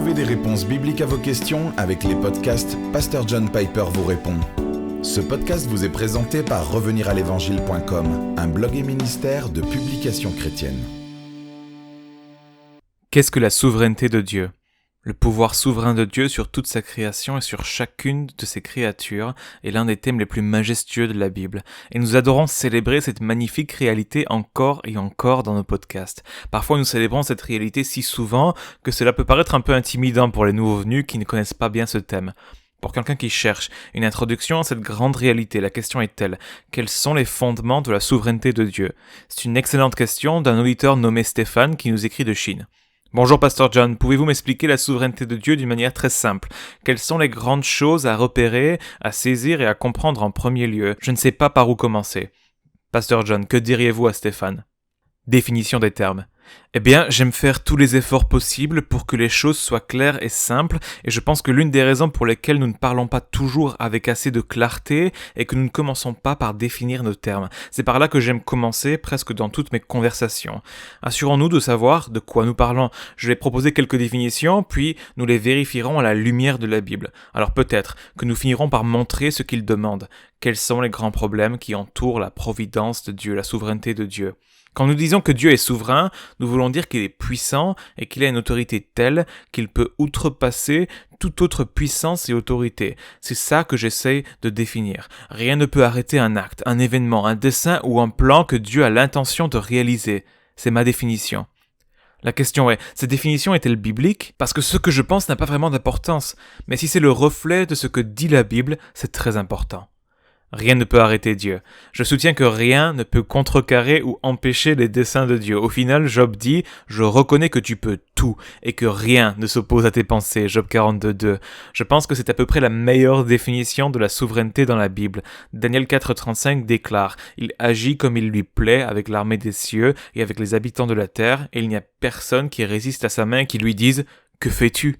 Trouvez des réponses bibliques à vos questions avec les podcasts Pasteur John Piper vous répond. Ce podcast vous est présenté par reveniralevangile.com, un blog et ministère de publications chrétiennes. Qu'est-ce que la souveraineté de Dieu ? Le pouvoir souverain de Dieu sur toute sa création et sur chacune de ses créatures est l'un des thèmes les plus majestueux de la Bible. Et nous adorons célébrer cette magnifique réalité encore et encore dans nos podcasts. Parfois nous célébrons cette réalité si souvent que cela peut paraître un peu intimidant pour les nouveaux venus qui ne connaissent pas bien ce thème. Pour quelqu'un qui cherche une introduction à cette grande réalité, la question est telle: quels sont les fondements de la souveraineté de Dieu ? C'est une excellente question d'un auditeur nommé Stéphane qui nous écrit de Chine. Bonjour Pasteur John, pouvez-vous m'expliquer la souveraineté de Dieu d'une manière très simple ? Quelles sont les grandes choses à repérer, à saisir et à comprendre en premier lieu ? Je ne sais pas par où commencer. Pasteur John, que diriez-vous à Stéphane ? Définition des termes. Eh bien, j'aime faire tous les efforts possibles pour que les choses soient claires et simples, et je pense que l'une des raisons pour lesquelles nous ne parlons pas toujours avec assez de clarté est que nous ne commençons pas par définir nos termes. C'est par là que j'aime commencer presque dans toutes mes conversations. Assurons-nous de savoir de quoi nous parlons. Je vais proposer quelques définitions, puis nous les vérifierons à la lumière de la Bible. Alors peut-être que nous finirons par montrer ce qu'il demande. Quels sont les grands problèmes qui entourent la providence de Dieu, la souveraineté de Dieu ? Quand nous disons que Dieu est souverain, nous voulons dire qu'il est puissant et qu'il a une autorité telle qu'il peut outrepasser toute autre puissance et autorité. C'est ça que j'essaie de définir. Rien ne peut arrêter un acte, un événement, un dessein ou un plan que Dieu a l'intention de réaliser. C'est ma définition. La question est, cette définition est-elle biblique ? Parce que ce que je pense n'a pas vraiment d'importance. Mais si c'est le reflet de ce que dit la Bible, c'est très important. Rien ne peut arrêter Dieu. Je soutiens que rien ne peut contrecarrer ou empêcher les desseins de Dieu. Au final, Job dit « Je reconnais que tu peux tout et que rien ne s'oppose à tes pensées » Job 42:2. Je pense que c'est à peu près la meilleure définition de la souveraineté dans la Bible. Daniel 4:35 déclare « Il agit comme il lui plaît avec l'armée des cieux et avec les habitants de la terre, et il n'y a personne qui résiste à sa main et qui lui dise « Que fais-tu »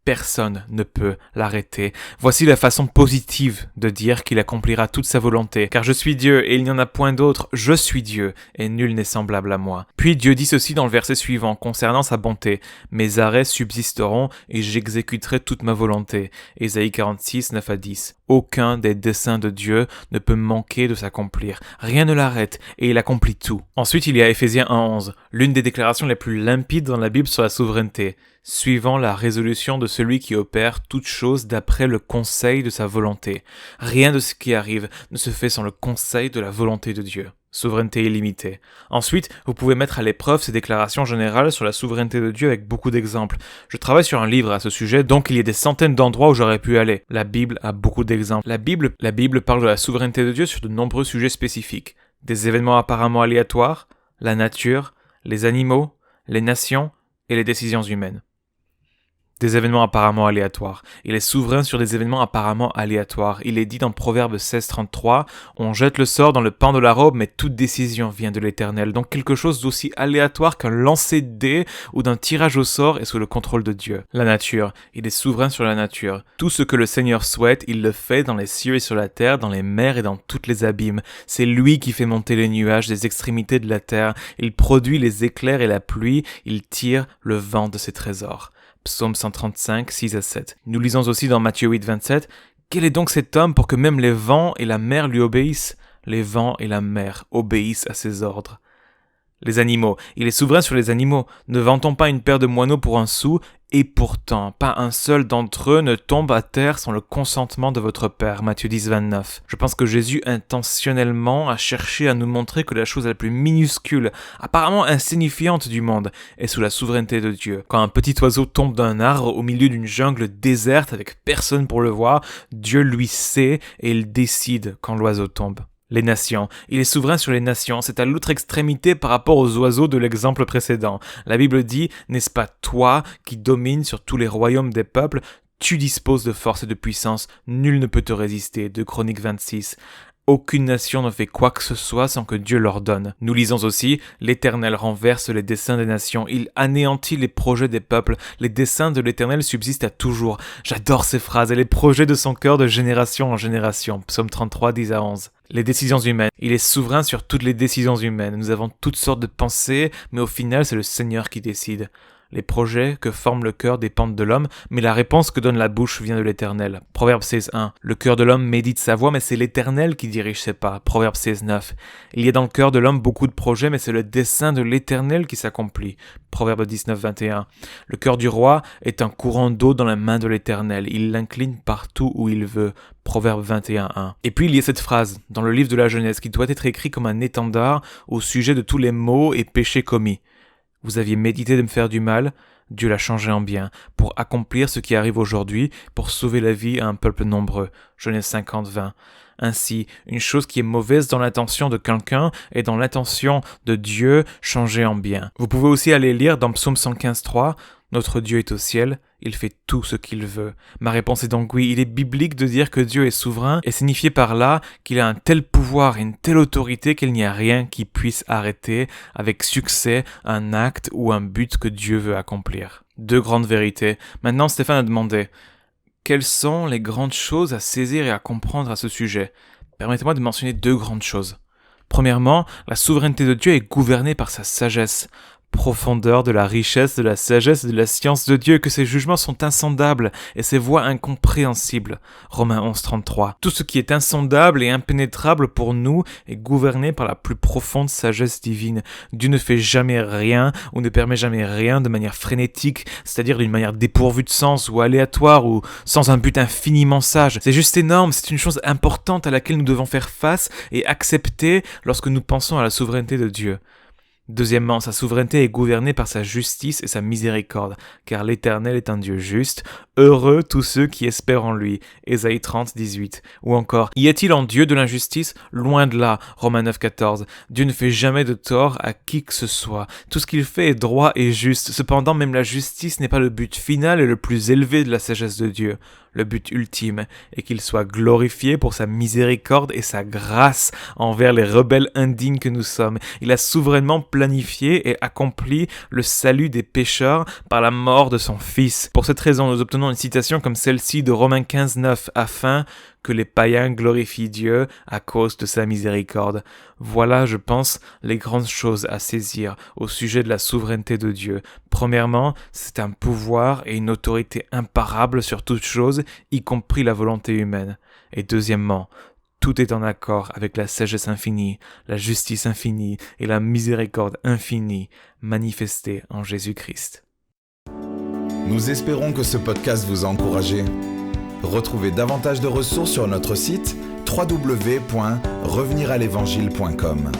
Personne ne peut l'arrêter. Voici la façon positive de dire qu'il accomplira toute sa volonté. Car je suis Dieu et il n'y en a point d'autre. Je suis Dieu et nul n'est semblable à moi. Puis Dieu dit ceci dans le verset suivant concernant sa bonté. Mes arrêts subsisteront et j'exécuterai toute ma volonté. Ésaïe 46, 9-10. Aucun des desseins de Dieu ne peut manquer de s'accomplir. Rien ne l'arrête et il accomplit tout. Ensuite, il y a Éphésiens 1:11, l'une des déclarations les plus limpides dans la Bible sur la souveraineté. Suivant la résolution de celui qui opère toutes choses d'après le conseil de sa volonté. Rien de ce qui arrive ne se fait sans le conseil de la volonté de Dieu. Souveraineté illimitée. Ensuite, vous pouvez mettre à l'épreuve ces déclarations générales sur la souveraineté de Dieu avec beaucoup d'exemples. Je travaille sur un livre à ce sujet, donc il y a des centaines d'endroits où j'aurais pu aller. La Bible a beaucoup d'exemples. La Bible parle de la souveraineté de Dieu sur de nombreux sujets spécifiques. Des événements apparemment aléatoires, la nature, les animaux, les nations et les décisions humaines. Des événements apparemment aléatoires. Il est souverain sur des événements apparemment aléatoires. Il est dit dans Proverbe 16:33, « On jette le sort dans le pan de la robe, mais toute décision vient de l'Éternel. » Donc quelque chose d'aussi aléatoire qu'un lancer de dés ou d'un tirage au sort est sous le contrôle de Dieu. La nature. Il est souverain sur la nature. Tout ce que le Seigneur souhaite, il le fait dans les cieux et sur la terre, dans les mers et dans toutes les abîmes. C'est lui qui fait monter les nuages des extrémités de la terre. Il produit les éclairs et la pluie. Il tire le vent de ses trésors. Psaume 135, 6-7. Nous lisons aussi dans Matthieu 8:27, « Quel est donc cet homme pour que même les vents et la mer lui obéissent ? Les vents et la mer obéissent à ses ordres. » Les animaux. Il est souverain sur les animaux. Ne vantons pas une paire de moineaux pour un sou, et pourtant, pas un seul d'entre eux ne tombe à terre sans le consentement de votre Père. Matthieu 10:29. Je pense que Jésus intentionnellement a cherché à nous montrer que la chose la plus minuscule, apparemment insignifiante du monde, est sous la souveraineté de Dieu. Quand un petit oiseau tombe d'un arbre au milieu d'une jungle déserte avec personne pour le voir, Dieu lui sait et il décide quand l'oiseau tombe. Les nations. Il est souverain sur les nations. C'est à l'autre extrémité par rapport aux oiseaux de l'exemple précédent. La Bible dit, n'est-ce pas toi qui domines sur tous les royaumes des peuples ? Tu disposes de force et de puissance. Nul ne peut te résister. 2 Chroniques 26. Aucune nation ne fait quoi que ce soit sans que Dieu l'ordonne. Nous lisons aussi, l'Éternel renverse les desseins des nations. Il anéantit les projets des peuples. Les desseins de l'Éternel subsistent à toujours. J'adore ces phrases et les projets de son cœur de génération en génération. Psaume 33, 10-11. Les décisions humaines. Il est souverain sur toutes les décisions humaines. Nous avons toutes sortes de pensées, mais au final, c'est le Seigneur qui décide. Les projets que forme le cœur dépendent de l'homme, mais la réponse que donne la bouche vient de l'Éternel. Proverbe 16.1. Le cœur de l'homme médite sa voie, mais c'est l'Éternel qui dirige ses pas. Proverbe 16.9. Il y a dans le cœur de l'homme beaucoup de projets, mais c'est le dessein de l'Éternel qui s'accomplit. Proverbe 19.21. Le cœur du roi est un courant d'eau dans la main de l'Éternel. Il l'incline partout où il veut. Proverbe 21.1. Et puis il y a cette phrase dans le livre de la Genèse qui doit être écrit comme un étendard au sujet de tous les maux et péchés commis. Vous aviez médité de me faire du mal, Dieu l'a changé en bien, pour accomplir ce qui arrive aujourd'hui, pour sauver la vie à un peuple nombreux. Genèse 50.20. Ainsi, une chose qui est mauvaise dans l'intention de quelqu'un est dans l'intention de Dieu changée en bien. Vous pouvez aussi aller lire dans Psaume 115.3, « Notre Dieu est au ciel, il fait tout ce qu'il veut. » Ma réponse est donc oui, il est biblique de dire que Dieu est souverain et signifier par là qu'il a un tel pouvoir et une telle autorité qu'il n'y a rien qui puisse arrêter avec succès un acte ou un but que Dieu veut accomplir. Deux grandes vérités. Maintenant, Stéphane a demandé « Quelles sont les grandes choses à saisir et à comprendre à ce sujet ?» Permettez-moi de mentionner deux grandes choses. Premièrement, la souveraineté de Dieu est gouvernée par sa sagesse. Profondeur de la richesse, de la sagesse et de la science de Dieu, que ses jugements sont insondables et ses voies incompréhensibles. Romains 11.33. Tout ce qui est insondable et impénétrable pour nous est gouverné par la plus profonde sagesse divine. Dieu ne fait jamais rien ou ne permet jamais rien de manière frénétique, c'est-à-dire d'une manière dépourvue de sens ou aléatoire ou sans un but infiniment sage. C'est juste énorme, c'est une chose importante à laquelle nous devons faire face et accepter lorsque nous pensons à la souveraineté de Dieu. Deuxièmement, sa souveraineté est gouvernée par sa justice et sa miséricorde, car l'Éternel est un Dieu juste. Heureux tous ceux qui espèrent en lui. Ésaïe 30.18. Ou encore, y a-t-il en Dieu de l'injustice? Loin de là. Romains 9.14. Dieu ne fait jamais de tort à qui que ce soit. Tout ce qu'il fait est droit et juste. Cependant, même la justice n'est pas le but final et le plus élevé de la sagesse de Dieu. Le but ultime est qu'il soit glorifié pour sa miséricorde et sa grâce envers les rebelles indignes que nous sommes. Il a souverainement planifié et accompli le salut des pécheurs par la mort de son Fils. Pour cette raison, nous obtenons une citation comme celle-ci de Romains 15.9 afin que les païens glorifient Dieu à cause de sa miséricorde. Voilà, je pense, les grandes choses à saisir au sujet de la souveraineté de Dieu. Premièrement, c'est un pouvoir et une autorité imparables sur toute chose, y compris la volonté humaine. Et deuxièmement, tout est en accord avec la sagesse infinie, la justice infinie et la miséricorde infinie manifestée en Jésus-Christ. Nous espérons que ce podcast vous a encouragé. Retrouvez davantage de ressources sur notre site www.reveniralévangile.com.